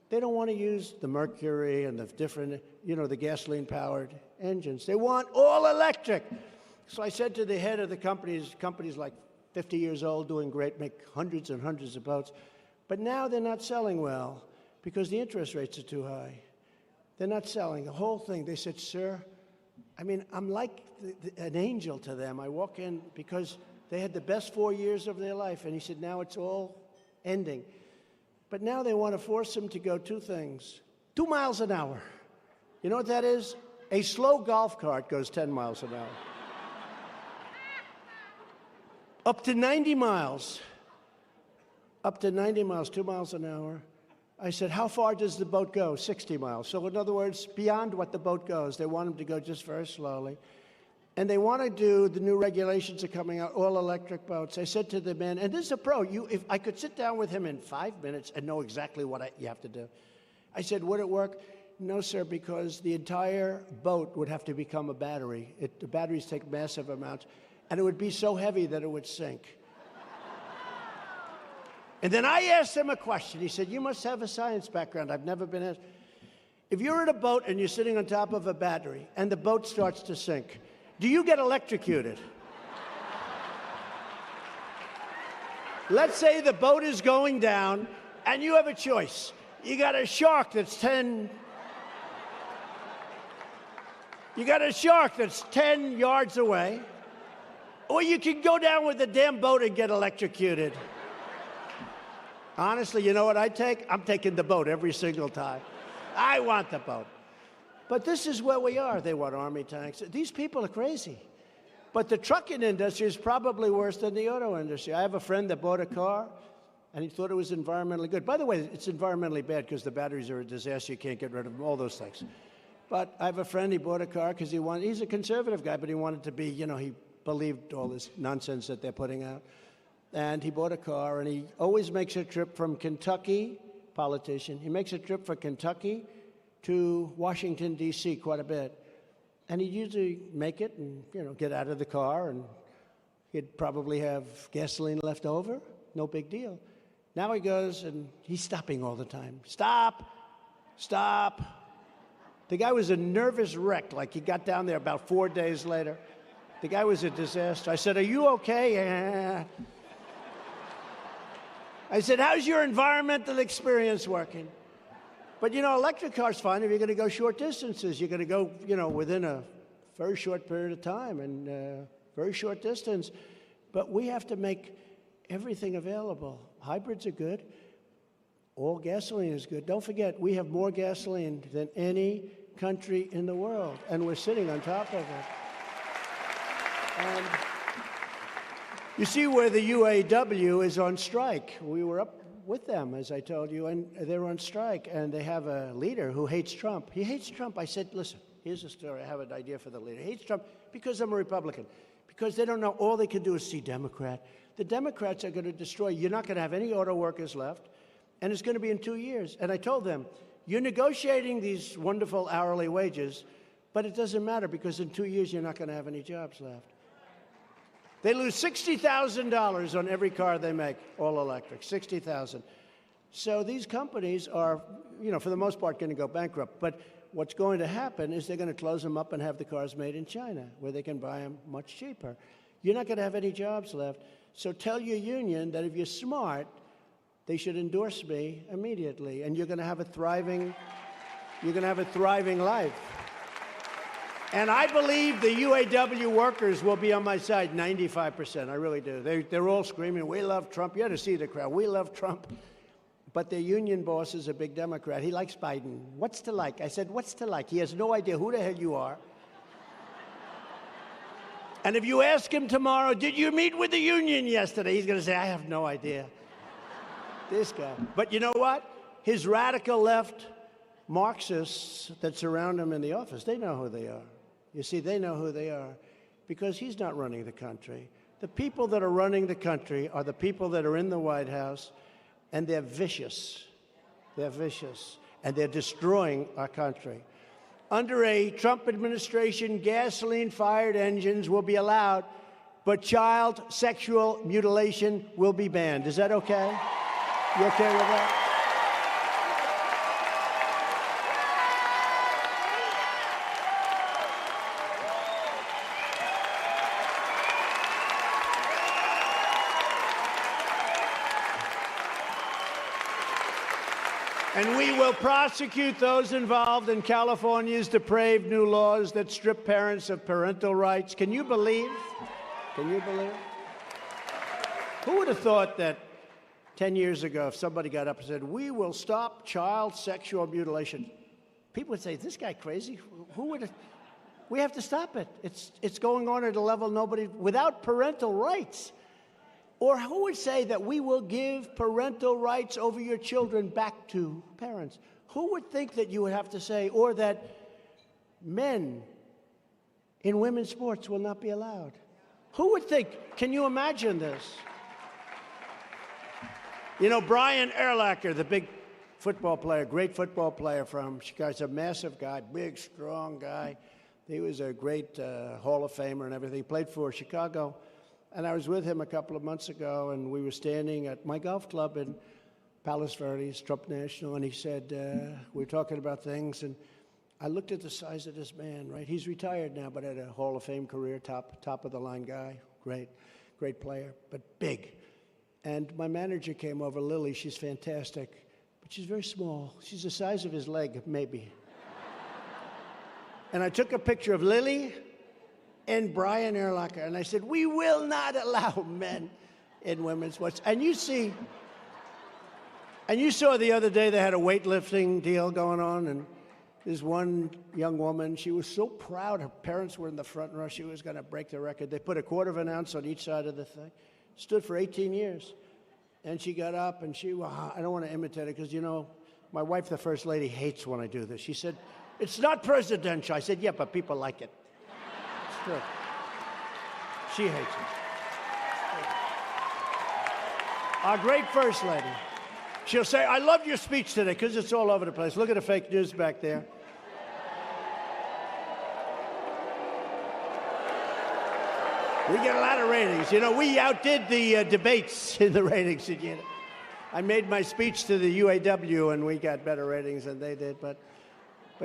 They don't want to use the mercury and the different, the gasoline-powered engines. They want all-electric. So I said to the head of the companies like 50 years old, doing great, make hundreds and hundreds of boats. But now they're not selling well because the interest rates are too high. They're not selling the whole thing. They said, sir, I'm like an angel to them. I walk in because they had the best 4 years of their life. And he said, now it's all ending. But now they want to force them to go 2 things. 2 miles an hour. You know what that is? A slow golf cart goes 10 miles an hour. Up to 90 miles. Up to 90 miles, 2 miles an hour. I said, how far does the boat go? 60 miles. So in other words, beyond what the boat goes. They want them to go just very slowly. And they want to do, the new regulations are coming out, all electric boats. I said to the man, and this is a pro, if I could sit down with him in 5 minutes and know exactly what you have to do. I said, would it work? No, sir, because the entire boat would have to become a battery. The batteries take massive amounts, and it would be so heavy that it would sink. And then I asked him a question. He said, you must have a science background. I've never been asked. If you're in a boat and you're sitting on top of a battery and the boat starts to sink, do you get electrocuted? Let's say the boat is going down and you have a choice. You got a shark that's 10 yards away, or you can go down with the damn boat and get electrocuted. Honestly, you know what I take? I'm taking the boat every single time. I want the boat. But this is where we are. They want army tanks. These people are crazy. But the trucking industry is probably worse than the auto industry. I have a friend that bought a car, and he thought it was environmentally good. By the way, it's environmentally bad because the batteries are a disaster. You can't get rid of them, all those things. But I have a friend, he bought a car because he's a conservative guy, but he wanted to be, he believed all this nonsense that they're putting out. And he bought a car, and he always makes a trip from Kentucky, politician. He makes a trip from Kentucky to Washington, D.C. quite a bit. And he'd usually make it and, get out of the car, and he'd probably have gasoline left over. No big deal. Now he goes, and he's stopping all the time. Stop. Stop. The guy was a nervous wreck. Like, he got down there about 4 days later. The guy was a disaster. I said, are you okay? Yeah. I said, how's your environmental experience working? But, electric cars fine if you're going to go short distances. You're going to go, within a very short period of time and very short distance. But we have to make everything available. Hybrids are good. All gasoline is good. Don't forget, we have more gasoline than any country in the world, and we're sitting on top of it. And you see where the UAW is on strike. We were up with them, as I told you, and they're on strike, and they have a leader who hates Trump. He hates Trump. I said, listen, here's a story. I have an idea for the leader. He hates Trump because I'm a Republican, because they don't know. All they can do is see Democrat. The Democrats are going to destroy. You're not going to have any auto workers left, and it's going to be in 2 years. And I told them, you're negotiating these wonderful hourly wages, but it doesn't matter because in 2 years you're not going to have any jobs left. They lose $60,000 on every car they make, all electric, $60,000. So these companies are, for the most part, going to go bankrupt. But what's going to happen is they're going to close them up and have the cars made in China, where they can buy them much cheaper. You're not going to have any jobs left. So tell your union that if you're smart, they should endorse me immediately, and you're going to have a thriving life. And I believe the UAW workers will be on my side 95%. I really do. They're all screaming, we love Trump. You ought to see the crowd. We love Trump. But their union boss is a big Democrat. He likes Biden. What's to like? I said, what's to like? He has no idea who the hell you are. And if you ask him tomorrow, did you meet with the union yesterday? He's going to say, I have no idea. This guy. But you know what? His radical left Marxists that surround him in the office, they know who they are. You see, they know who they are because he's not running the country. The people that are running the country are the people that are in the White House, and they're vicious. They're vicious, and they're destroying our country. Under a Trump administration, gasoline-fired engines will be allowed, but child sexual mutilation will be banned. Is that okay? You okay with that? And we will prosecute those involved in California's depraved new laws that strip parents of parental rights. Can you believe? Can you believe? Who would have thought that 10 years ago, if somebody got up and said, we will stop child sexual mutilation, people would say, is this guy crazy? Who would have? We have to stop it. It's going on at a level nobody, without parental rights. Or who would say that we will give parental rights over your children back to parents? Who would think that you would have to say, or that men in women's sports will not be allowed? Who would think? Can you imagine this? Brian Urlacher, the big football player, great football player from Chicago, he's a massive guy, big, strong guy. He was a great Hall of Famer and everything. He played for Chicago. And I was with him a couple of months ago, and we were standing at my golf club in Palos Verdes, Trump National, and he said, we were talking about things, and I looked at the size of this man, right? He's retired now, but had a Hall of Fame career, top of the line guy, great player, but big. And my manager came over, Lily, she's fantastic, but she's very small. She's the size of his leg, maybe. And I took a picture of Lily and Brian Urlacher, and I said, we will not allow men in women's sports. And you saw the other day they had a weightlifting deal going on, and this one young woman, she was so proud. Her parents were in the front row. She was going to break the record. They put a quarter of an ounce on each side of the thing. Stood for 18 years. And she got up, and I don't want to imitate her because, you know, my wife, the First Lady, hates when I do this. She said, it's not presidential. I said, yeah, but people like it. It's true. She hates it. Our great First Lady. She'll say, I love your speech today, because it's all over the place. Look at the fake news back there. We get a lot of ratings. You know, we outdid the debates in the ratings. I made my speech to the UAW, and we got better ratings than they did. But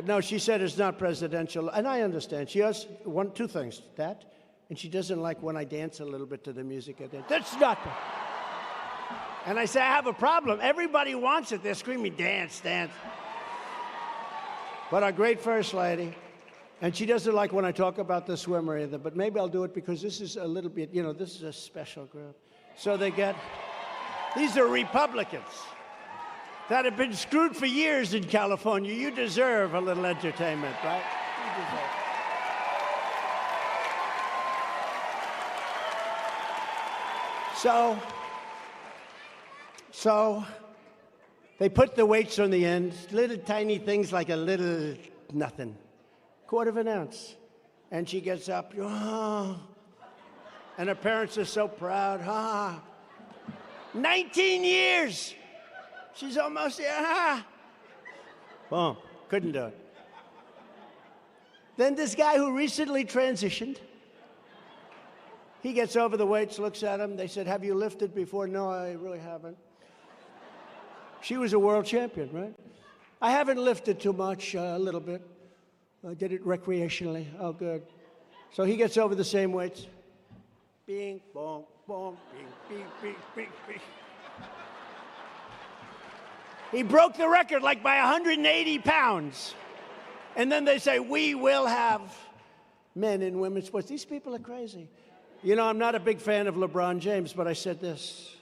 no, she said it's not presidential. And I understand. She has two things, that, and she doesn't like when I dance a little bit to the music. That's not. And I say, I have a problem. Everybody wants it. They're screaming, dance, dance. But our great First Lady, and she doesn't like when I talk about the swimmer either, but maybe I'll do it because this is a little bit, you know, this is a special group. So these are Republicans that have been screwed for years in California. You deserve a little entertainment, right? You deserve it. So they put the weights on the end, little tiny things like a little nothing, quarter of an ounce. And she gets up, oh, and her parents are so proud. 19 years. She's almost there. Boom, couldn't do it. Then this guy who recently transitioned, he gets over the weights, looks at him. They said, have you lifted before? No, I really haven't. She was a world champion, right? I haven't lifted too much, a little bit. I did it recreationally. Oh, good. So he gets over the same weights. Bing, bong, bong, bing, bing, bing, bing, bing. He broke the record like by 180 pounds. And then they say, we will have men in women's sports. These people are crazy. You know, I'm not a big fan of LeBron James, but I said this.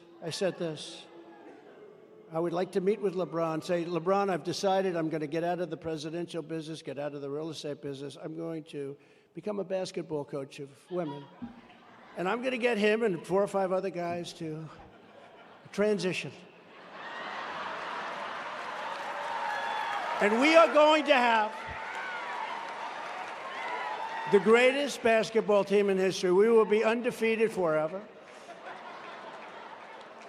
I would like to meet with LeBron, say, LeBron, I've decided I'm going to get out of the presidential business, get out of the real estate business. I'm going to become a basketball coach of women. And I'm going to get him and 4 or 5 other guys to transition. And we are going to have the greatest basketball team in history. We will be undefeated forever.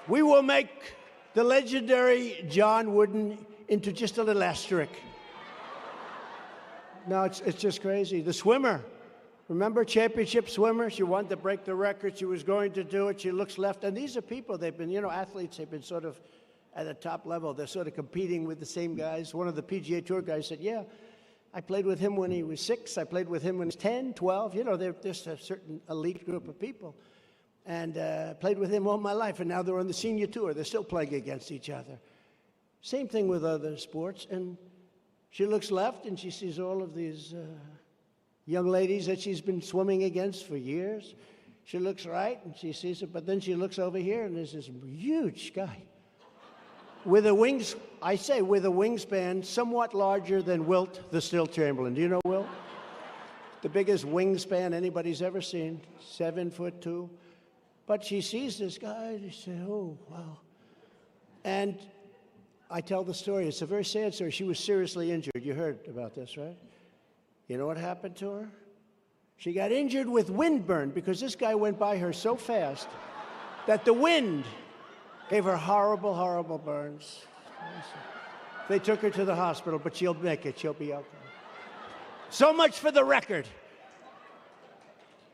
We will make the legendary John Wooden into just a little asterisk. No, it's just crazy. The swimmer, remember, championship swimmer? She wanted to break the record. She was going to do it. She looks left. And these are people, they've been, you know, athletes. They've been sort of at a top level. They're sort of competing with the same guys. One of the PGA Tour guys said, yeah, I played with him when he was 6. I played with him when he was 10, 12. You know, they're just a certain elite group of people. And played with him all my life, and now they're on the senior tour. They're still playing against each other. Same thing with other sports. And she looks left, and she sees all of these young ladies that she's been swimming against for years. She looks right, and she sees it, but then she looks over here, and there's this huge guy with a wingspan somewhat larger than Wilt the Stilt Chamberlain. Do you know Wilt? The biggest wingspan anybody's ever seen, 7'2". But she sees this guy, and she says, oh, wow. And I tell the story. It's a very sad story. She was seriously injured. You heard about this, right? You know what happened to her? She got injured with windburn because this guy went by her so fast that the wind gave her horrible, horrible burns. They took her to the hospital, but she'll make it. She'll be okay. So much for the record.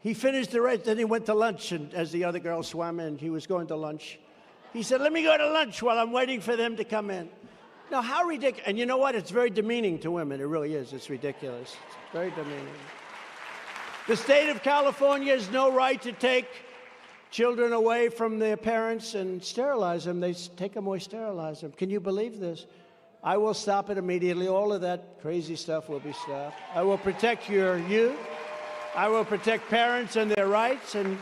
He finished the race, then he went to lunch, and as the other girl swam in, he was going to lunch. He said, let me go to lunch while I'm waiting for them to come in. Now, how ridiculous. And you know what? It's very demeaning to women. It really is. It's ridiculous. It's very demeaning. The state of California has no right to take children away from their parents and sterilize them. They take them away, sterilize them. Can you believe this? I will stop it immediately. All of that crazy stuff will be stopped. I will protect your youth. I will protect parents and their rights, and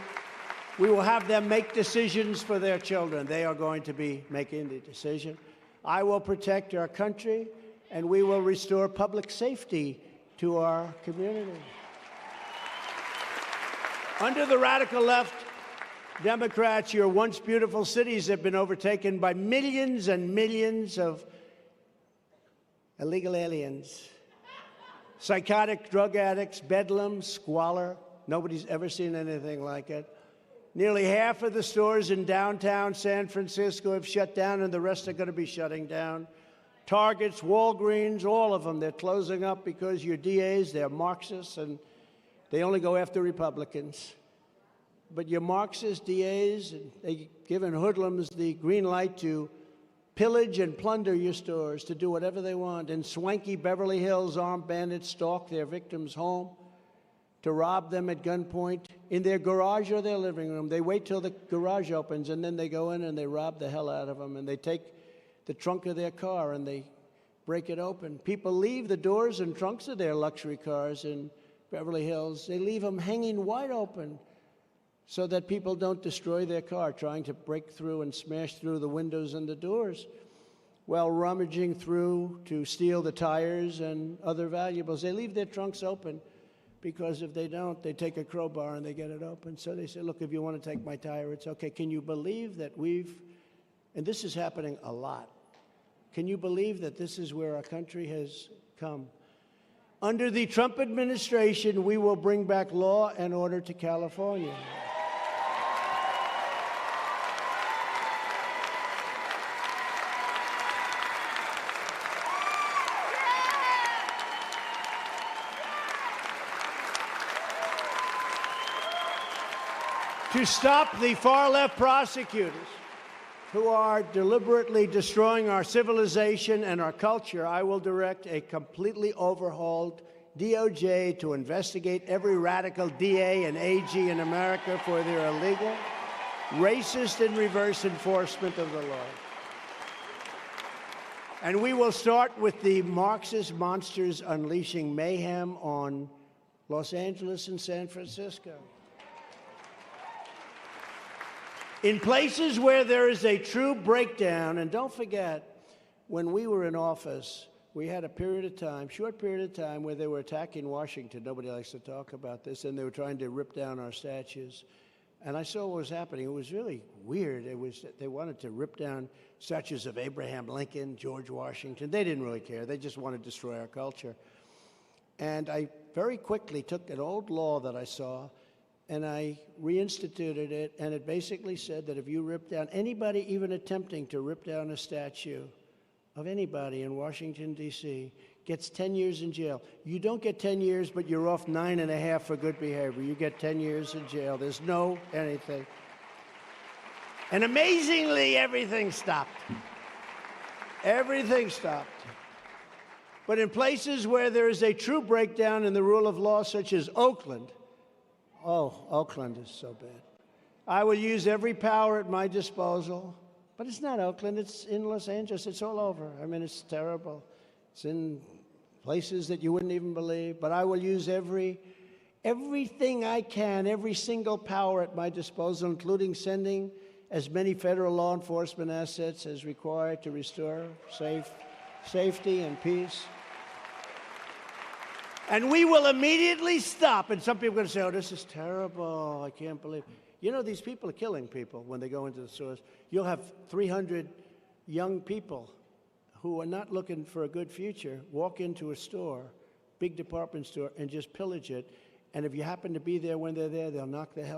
we will have them make decisions for their children. They are going to be making the decision. I will protect our country, and we will restore public safety to our community. Under the radical left, Democrats, your once beautiful cities have been overtaken by millions and millions of illegal aliens, psychotic drug addicts, bedlam, squalor. Nobody's ever seen anything like it. Nearly half of the stores in downtown San Francisco have shut down, and the rest are going to be shutting down. Targets, Walgreens, all of them, they're closing up because your DAs, they're Marxists, and they only go after Republicans. But your Marxist DAs, they've given hoodlums the green light to pillage and plunder your stores, to do whatever they want. In swanky Beverly Hills, armed bandits stalk their victims' home to rob them at gunpoint in their garage or their living room. They wait till the garage opens, and then they go in and they rob the hell out of them, and they take the trunk of their car and they break it open. People leave the doors and trunks of their luxury cars in Beverly Hills. They leave them hanging wide open so that people don't destroy their car trying to break through and smash through the windows and the doors while rummaging through to steal the tires and other valuables. They leave their trunks open because if they don't, they take a crowbar and they get it open. So they say, look, if you want to take my tire, it's okay. Can you believe that and this is happening a lot, can you believe that this is where our country has come? Under the Trump administration, we will bring back law and order to California. To stop the far-left prosecutors who are deliberately destroying our civilization and our culture, I will direct a completely overhauled DOJ to investigate every radical DA and AG in America for their illegal, racist, and reverse enforcement of the law. And we will start with the Marxist monsters unleashing mayhem on Los Angeles and San Francisco. In places where there is a true breakdown, and don't forget, when we were in office, we had a period of time, short period of time, where they were attacking Washington. Nobody likes to talk about this, and they were trying to rip down our statues. And I saw what was happening. It was really weird. They wanted to rip down statues of Abraham Lincoln, George Washington. They didn't really care. They just wanted to destroy our culture. And I very quickly took an old law that I saw, and I reinstituted it, and it basically said that if you rip down anybody even attempting to rip down a statue of anybody in Washington, D.C., gets 10 years in jail. You don't get 10 years, but you're off 9.5 for good behavior. You get 10 years in jail. There's no anything. And amazingly, everything stopped. Everything stopped. But in places where there is a true breakdown in the rule of law, such as Oakland, Oakland is so bad. I will use every power at my disposal. But it's not Oakland. It's in Los Angeles. It's all over. I mean, it's terrible. It's in places that you wouldn't even believe. But I will use everything I can, every single power at my disposal, including sending as many federal law enforcement assets as required to restore safety and peace. And we will immediately stop. And some people are going to say, oh, this is terrible. I can't believe it. You know, these people are killing people when they go into the stores. You'll have 300 young people who are not looking for a good future walk into a store, big department store, and just pillage it. And if you happen to be there when they're there, they'll knock the hell